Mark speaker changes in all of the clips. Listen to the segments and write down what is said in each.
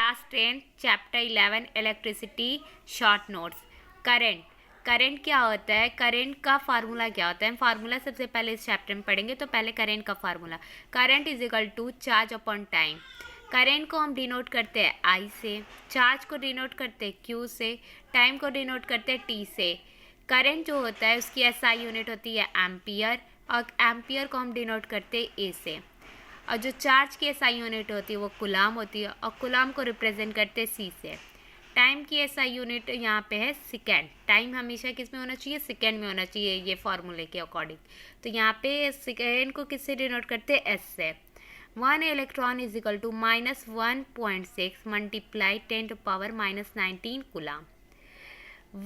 Speaker 1: Class 10 chapter 11 electricity short notes. Current क्या होता है, करंट का फार्मूला क्या होता है, फार्मूला सबसे पहले इस चैप्टर में पढ़ेंगे। तो पहले करंट का formula, current is equal to charge upon time. Current को हम डिनोट करते हैं आई से, चार्ज को डिनोट करते हैं क्यू से, टाइम को डिनोट करते हैं टी से। करंट जो होता है उसकी एसआई यूनिट होती है एम्पियर, और एम्पियर को हम डिनोट करते हैं ए से। और जो चार्ज की एसआई यूनिट होती है वो कुलाम होती है, और कुलाम को रिप्रेजेंट करते हैं सी से। टाइम की एसआई यूनिट यहाँ पे है सेकेंड। टाइम हमेशा किस में होना चाहिए, सेकेंड में होना चाहिए, ये फॉर्मूले के अकॉर्डिंग। तो यहाँ पे सेकेंड को किससे डिनोट करते हैं, एस से। 1 electron is equal to -1.6 multiply 10⁻⁻19 coulomb.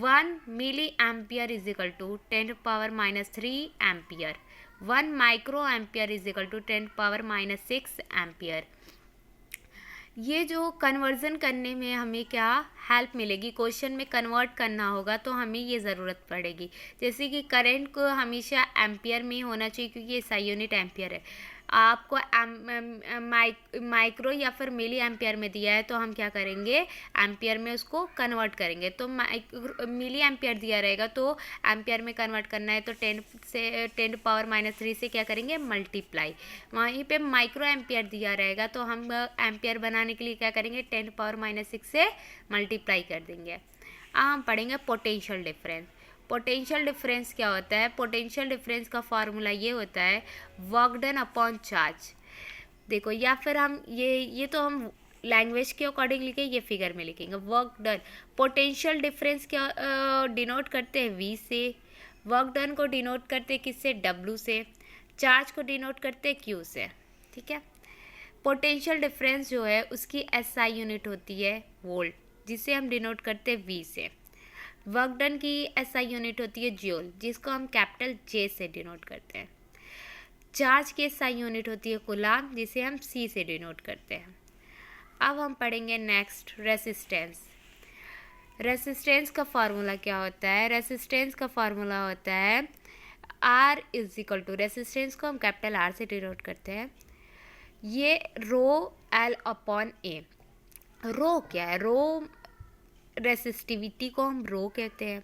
Speaker 1: 1 milli ampere is equal to 10⁻³ ampere. 1 micro ampere is equal to 10⁻⁻6 ampere. ये जो कन्वर्जन करने में हमें क्या हेल्प मिलेगी, क्वेश्चन में कन्वर्ट करना होगा तो हमें ये ज़रूरत पड़ेगी। जैसे कि करंट को हमेशा एम्पियर में होना चाहिए क्योंकि ये SI यूनिट एम्पियर है। आपको माइक्रो या फिर मिली एम्पियर में दिया है तो हम क्या करेंगे, एम्पियर में उसको कन्वर्ट करेंगे। तो मिली एम्पियर दिया रहेगा तो एम्पियर में कन्वर्ट करना है तो 10⁻³ से क्या करेंगे, मल्टीप्लाई। वहीं पे माइक्रो एम्पियर दिया रहेगा तो हम एम्पियर बनाने के लिए क्या करेंगे, 10⁻⁻6 से मल्टीप्लाई कर देंगे। अब हम पढ़ेंगे पोटेंशियल डिफरेंस। पोटेंशियल डिफरेंस क्या होता है, पोटेंशियल डिफरेंस का फार्मूला ये होता है वर्क डन अपॉन चार्ज। देखो, या फिर हम ये तो हम लैंग्वेज के अकॉर्डिंग लिखे, ये फिगर में लिखेंगे वर्क डन। पोटेंशियल डिफरेंस क्या डिनोट करते हैं V से, वर्क डन को डिनोट करते हैं किससे, W से, चार्ज को डिनोट करते हैं Q से। ठीक है। पोटेंशियल डिफरेंस जो है उसकी SI यूनिट होती है वोल्ट, जिसे हम डिनोट करते हैं V से। वर्क डन की SI यूनिट होती है जूल, जिसको हम कैपिटल J से डिनोट करते हैं। चार्ज की SI यूनिट होती है कूलाम, जिसे हम C से डिनोट करते हैं। अब हम पढ़ेंगे नेक्स्ट रेसिस्टेंस। रेसिस्टेंस का फार्मूला क्या होता है, रेसिस्टेंस का फार्मूला होता है R is equal to, resistance को हम कैपिटल R से डिनोट करते हैं। ये ρL/A। रो क्या है, रो रेसिस्टिविटी को हम रो कहते हैं।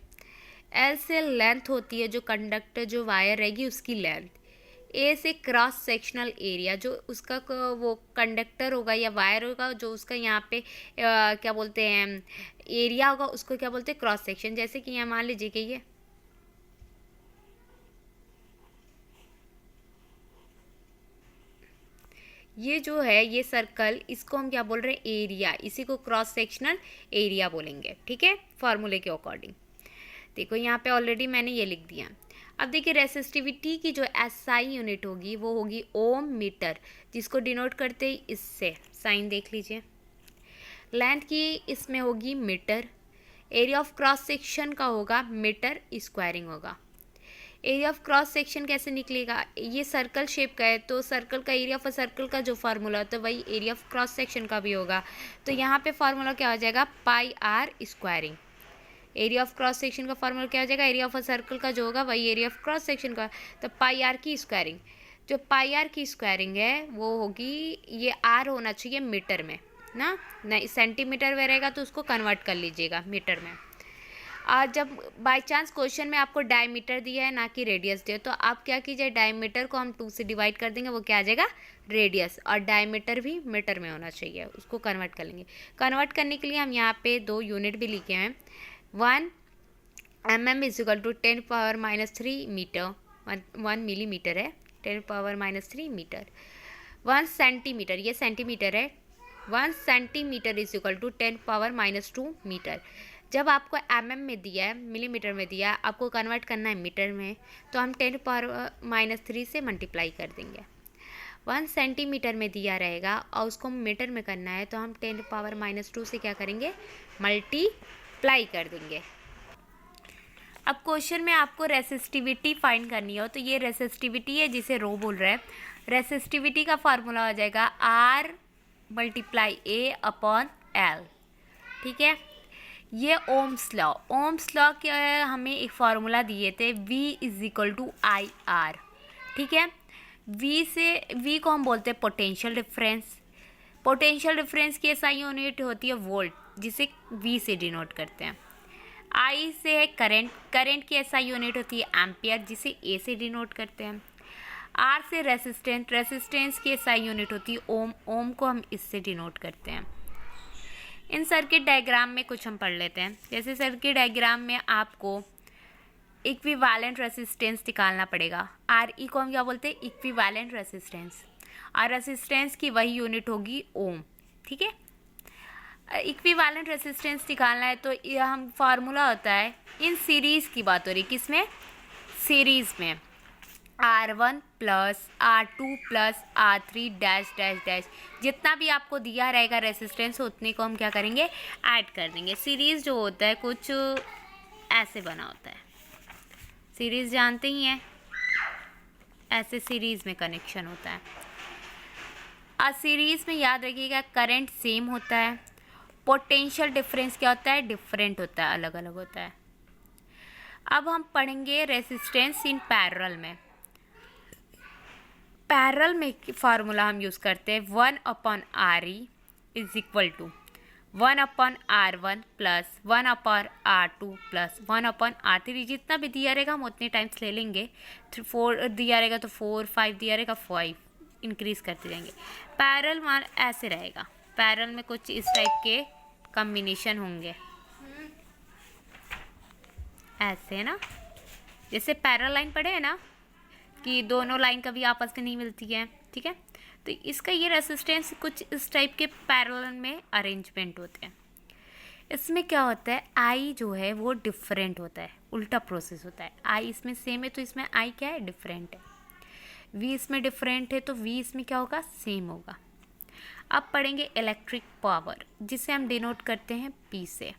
Speaker 1: L से लेंथ होती है जो कंडक्टर, जो वायर रहेगी उसकी लेंथ। A से क्रॉस सेक्शनल एरिया, जो उसका वो कंडक्टर होगा या वायर होगा जो उसका यहाँ पे क्या बोलते हैं एरिया होगा, उसको क्या बोलते हैं, क्रॉस सेक्शन। जैसे कि यहाँ मान लीजिए कि ये जो है ये सर्कल, इसको हम क्या बोल रहे हैं, एरिया, इसी को क्रॉस सेक्शनल एरिया बोलेंगे। ठीक है, फार्मूले के अकॉर्डिंग। देखो यहाँ पे ऑलरेडी मैंने ये लिख दिया। अब देखिए रेसिस्टिविटी की जो SI यूनिट होगी वो होगी ओम मीटर, जिसको डिनोट करते हैं इससे, साइन देख लीजिए। लेंथ की इसमें होगी metre, area of cross section का होगा मीटर स्क्वायरिंग होगा। एरिया ऑफ क्रॉस सेक्शन कैसे निकलेगा, ये सर्कल शेप का है तो सर्कल का एरिया ऑफ सर्कल का जो फार्मूला होता है वही एरिया ऑफ क्रॉस सेक्शन का भी होगा। तो यहाँ पे फार्मूला क्या हो जाएगा, πr squaring. Area of cross section का फार्मूला क्या हो जाएगा, एरिया ऑफ सर्कल का जो होगा वही एरिया ऑफ क्रॉस सेक्शन का। तो πr की स्क्वायरिंग, जो πr की स्क्वायरिंग है वो होगी, ये r होना चाहिए मीटर में ना, नहीं सेंटीमीटर में रहेगा तो उसको कन्वर्ट कर लीजिएगा मीटर में। और जब बाय चांस क्वेश्चन में आपको डायमीटर दिया है ना कि रेडियस दिया, तो आप क्या कीजिए, डायमीटर को हम 2 से डिवाइड कर देंगे, वो क्या आ जाएगा, रेडियस। और डायमीटर भी मीटर में होना चाहिए, उसको कन्वर्ट कर लेंगे। कन्वर्ट करने के लिए हम यहाँ पे 2 यूनिट भी लिखे हैं। 1 mm is equal to 10⁻³ metre, 1 millimetre है, 10⁻³ मीटर। 1 सेंटीमीटर, ये सेंटीमीटर है, 1 centimetre is equal to 10⁻² metre. जब आपको mm में दिया है, मिलीमीटर में दिया है, आपको कन्वर्ट करना है मीटर में, तो हम 10⁻³ से मल्टीप्लाई कर देंगे। 1 सेंटीमीटर में दिया रहेगा और उसको मीटर में करना है तो हम 10⁻² से क्या करेंगे, मल्टीप्लाई कर देंगे। अब क्वेश्चन में आपको रेसिस्टिविटी फाइंड करनी हो तो ये रेसिस्टिविटी है जिसे रो बोल रहा है। रेसिस्टिविटी का फार्मूला हो जाएगा R × A/L। ठीक है, ये ओम्स लॉ, ओम्स लॉ क्या है, हमें एक फार्मूला दिए थे V is equal to IR। ठीक है, V को हम बोलते हैं पोटेंशियल डिफरेंस, पोटेंशियल डिफरेंस की एसआई यूनिट होती है वोल्ट, जिसे वी से डिनोट करते हैं। आई से है करंट, करंट की एसआई यूनिट होती है एम्पियर, जिसे ए से डिनोट करते हैं। आर से रेसिस्टेंस, रेसिस्टेंस की एसआई यूनिट होती है ओम, ओम को हम इससे डिनोट करते हैं। इन सर्किट डायग्राम में कुछ हम पढ़ लेते हैं। जैसे सर्किट डायग्राम में आपको इक्विवेलेंट रेसिस्टेंस निकालना पड़ेगा। आर ई को हम क्या बोलते हैं? Equivalent resistance. और रेसिस्टेंस की वही यूनिट होगी ओम, ठीक है। इक्विवेलेंट रेसिस्टेंस निकालना है तो ये हम फार्मूला होता है, इन सीरीज की बात हो रही, किसमें? सीरीज में। R1 plus R2 plus R3 dash dash dash, जितना भी आपको दिया रहेगा रेसिस्टेंस उतने को हम क्या करेंगे? ऐड कर देंगे। सीरीज जो होता है कुछ ऐसे बना होता है, सीरीज जानते ही हैं, ऐसे सीरीज में कनेक्शन होता है। सीरीज में याद रखिएगा करंट सेम होता है, पोटेंशियल डिफरेंस क्या होता है? डिफरेंट होता है, अलग अलग होता है। अब हम पढ़ेंगे रेसिस्टेंस इन पैरेलल में। पैरेलल में फार्मूला हम यूज़ करते हैं 1/RE is equal to 1/R1 plus 1/R2 plus 1/R3। जितना भी दिया रहेगा हम उतने टाइम्स ले लेंगे। 4 दिया रहेगा तो 4, 5 दिया रहेगा 5, इंक्रीज करते जाएंगे। पैरेलल मान ऐसे रहेगा, पैरेलल में कुछ इस टाइप के कॉम्बिनेशन होंगे, ऐसे है ना, जैसे पैरेलल लाइन पढ़े है ना कि दोनों लाइन कभी आपस में नहीं मिलती है, ठीक है। तो इसका ये रेसिस्टेंस कुछ इस टाइप के पैरेलल में अरेंजमेंट होते हैं। इसमें क्या होता है? आई जो है वो डिफरेंट होता है, उल्टा प्रोसेस होता है। आई इसमें सेम है तो इसमें आई क्या है? डिफरेंट है। वी इसमें डिफरेंट है तो वी इसमें क्या होगा? सेम होगा। अब पढ़ेंगे इलेक्ट्रिक पावर, जिसे हम डिनोट करते हैं पी से।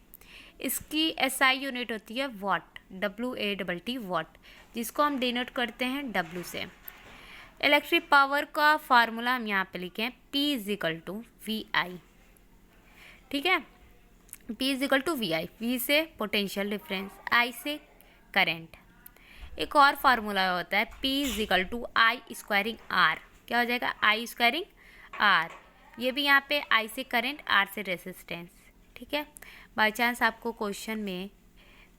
Speaker 1: इसकी एसआई यूनिट होती है वाट, WATT वाट, जिसको हम डिनोट करते हैं W से। इलेक्ट्रिक पावर का फार्मूला हम यहाँ पे लिखें P is equal to VI, ठीक है। P is equal to VI, V से पोटेंशियल डिफरेंस, I से करंट। एक और फार्मूला होता है P is equal to I squaring R, क्या हो जाएगा? I squaring R। ये भी यहाँ पे I से करंट, R से रेसिस्टेंस, ठीक है। बाई चांस आपको क्वेश्चन में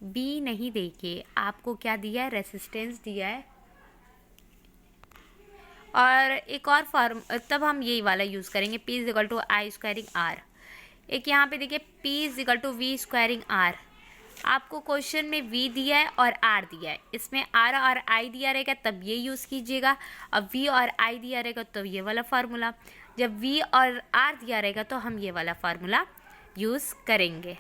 Speaker 1: B नहीं देके आपको क्या दिया है? रेसिस्टेंस दिया है। और एक और तब हम यही वाला यूज़ करेंगे, P is equal to I squaring R। एक यहाँ पे देखिए P is equal to V squaring R। आपको क्वेश्चन में V दिया है और R दिया है, इसमें R और I दिया रहेगा तब ये यूज़ कीजिएगा। अब V और I दिया रहेगा तो ये वाला फार्मूला, जब V और R दिया रहेगा तो हम ये वाला फार्मूला यूज़ करेंगे।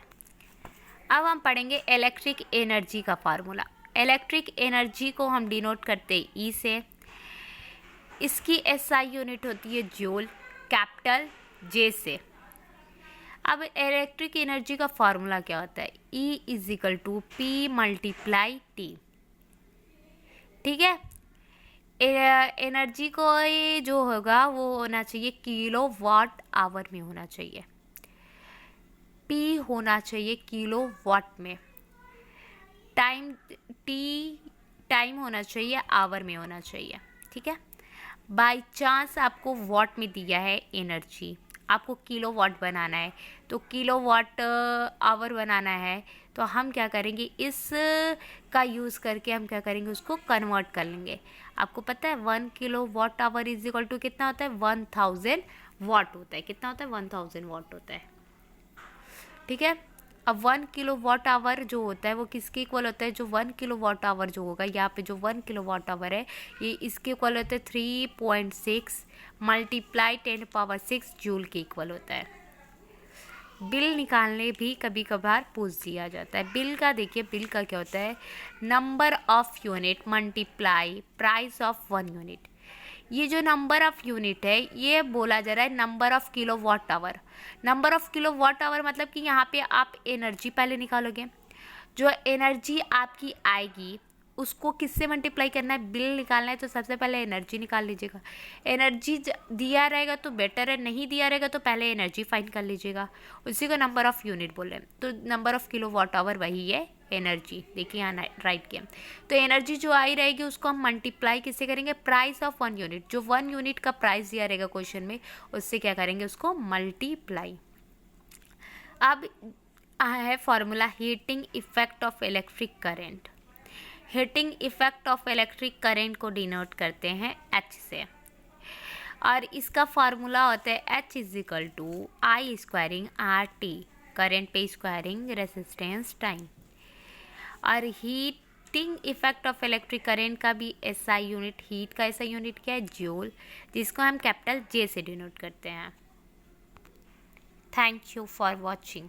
Speaker 1: अब हम पढ़ेंगे इलेक्ट्रिक एनर्जी का फार्मूला। इलेक्ट्रिक एनर्जी को हम डिनोट करते हैं E से। इसकी एसआई यूनिट होती है जूल, कैपिटल J से। अब इलेक्ट्रिक एनर्जी का फार्मूला क्या होता है? E is equal to P multiply T, ठीक है। एनर्जी को ये जो होगा वो होना चाहिए किलो वाट आवर में होना चाहिए, P होना चाहिए किलो वाट में। टाइम T टाइम होना चाहिए आवर में होना चाहिए, ठीक है। बाय चांस आपको वाट में दिया है एनर्जी, आपको किलो वाट बनाना है, तो किलो वाट आवर बनाना है तो हम क्या करेंगे? इस का यूज़ करके हम क्या करेंगे? उसको कन्वर्ट कर लेंगे। आपको पता है 1 kilowatt hour is equal to कितना होता है? 1000 वाट होता है। कितना होता है? 1000 वाट होता है, ठीक है। अब 1 किलो वाट आवर जो होता है वो किसके इक्वल होता है? जो 1 किलो वाट आवर जो होगा यहाँ पे जो 1 किलो वाट आवर है ये इसके इक्वल होता है 3.6 मल्टीप्लाई 10⁻6 जूल के इक्वल होता है। बिल निकालने भी कभी कभार पूछ दिया जाता है। बिल का देखिए, बिल का क्या होता है? Number of unit multiply price of 1 unit. ये जो नंबर ऑफ यूनिट है ये बोला जा रहा है number of kilowatt hour. Number of kilowatt hour मतलब कि यहाँ पे आप एनर्जी पहले निकालोगे, जो एनर्जी आपकी आएगी उसको किससे मल्टीप्लाई करना है? बिल निकालना है तो सबसे पहले एनर्जी निकाल लीजिएगा। एनर्जी दिया रहेगा तो बेटर है, नहीं दिया रहेगा तो पहले एनर्जी फाइंड कर लीजिएगा। उसी को नंबर ऑफ यूनिट बोल रहे हैं, तो number of kilowatt hour वही है एनर्जी, देखिए यहाँ राइट किया। तो एनर्जी जो आई रहेगी उसको हम मल्टीप्लाई किससे करेंगे, प्राइस ऑफ 1 यूनिट, जो 1 यूनिट का प्राइस दिया रहेगा क्वेश्चन में उससे क्या करेंगे, उसको मल्टीप्लाई। अब है formula heating effect of electric current. Heating effect of electric current को डिनोट करते हैं H से, और इसका फार्मूला होता है H is equal to I squaring R t, current पे स्क्वायरिंग रेसिस्टेंस टाइम। और heating effect of electric current का भी SI यूनिट, हीट का SI यूनिट क्या है, जूल, जिसको हम कैपिटल J से डिनोट करते हैं। Thank you for watching.